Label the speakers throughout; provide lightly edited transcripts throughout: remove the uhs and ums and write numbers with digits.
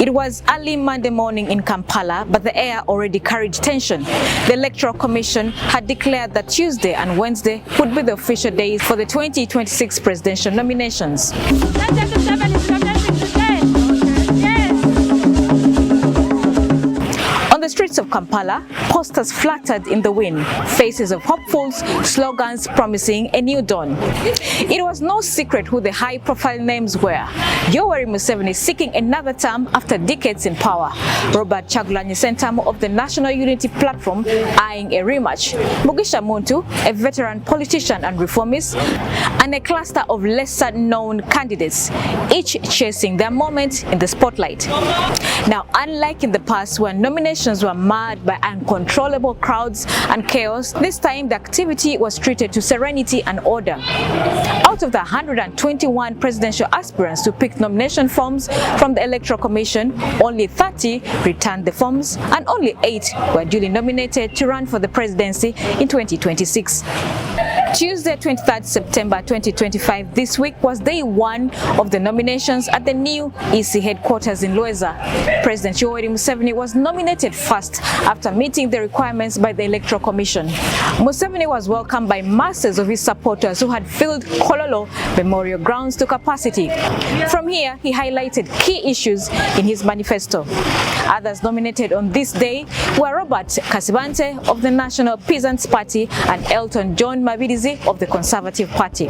Speaker 1: It was early Monday morning in Kampala, but the air already carried tension. The Electoral Commission had declared that Tuesday and Wednesday would be the official days for the 2026 presidential nominations. On the streets of Kampala, posters fluttered in the wind, faces of hopefuls, slogans promising a new dawn. It was no secret who the high-profile names were. Yoweri Museveni seeking another term after decades in power. Robert Kyagulanyi Ssentamu of the National Unity Platform eyeing a rematch. Mugisha Muntu, a veteran politician and reformist, and a cluster of lesser-known candidates, each chasing their moment in the spotlight. Now, unlike in the past when nominations were marred by uncontrollable crowds and chaos, this time the activity was treated to serenity and order. Out of the 121 presidential aspirants who picked nomination forms from the Electoral Commission, only 30 returned the forms and only 8 were duly nominated to run for the presidency in 2026. Tuesday, 23rd September 2025, this week was day one of the nominations at the new EC headquarters in Lueza. President Yoweri Museveni was nominated first after meeting the requirements by the Electoral Commission. Museveni was welcomed by masses of his supporters who had filled Kololo Memorial Grounds to capacity. From here, he highlighted key issues in his manifesto. Others nominated on this day were Robert Kasibante of the National Peasants Party and Elton John Mabidizi of the Conservative Party.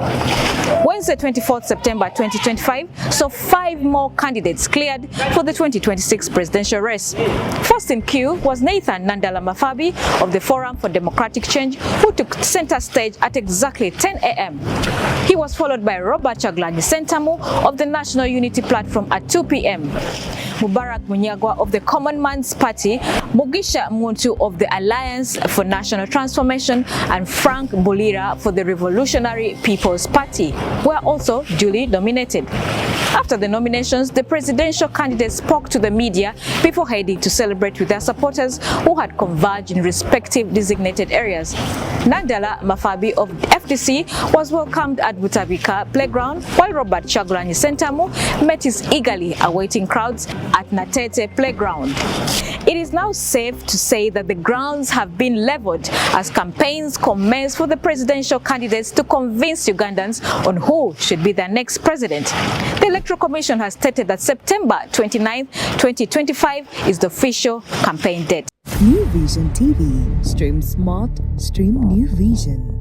Speaker 1: Wednesday, 24th September 2025, saw 5 more candidates cleared for the 2026 presidential race. First in queue was Nathan Nandala Mafabi of the Forum for Democratic Change, who took center stage at exactly 10 a.m. He was followed by Robert Kyagulanyi Ssentamu of the National Unity Platform at 2 p.m. Mubarak Munyagwa of the Common Man's Party, Mugisha Muntu of the Alliance for National Transformation, and Frank Bulira for the Revolutionary People's Party were also duly nominated. After the nominations, the presidential candidates spoke to the media before heading to celebrate with their supporters who had converged in respective designated areas. Nandala Mafabi of FDC was welcomed at Butabika Playground, while Robert Kyagulanyi Ssentamu met his eagerly awaiting crowds at Natete Playground. It is now safe to say that the grounds have been leveled as campaigns commence for the presidential candidates to convince Ugandans on who should be their next president. The Electoral Commission has stated that September 29, 2025 is the official campaign date.
Speaker 2: New Vision TV. Stream smart, stream New Vision.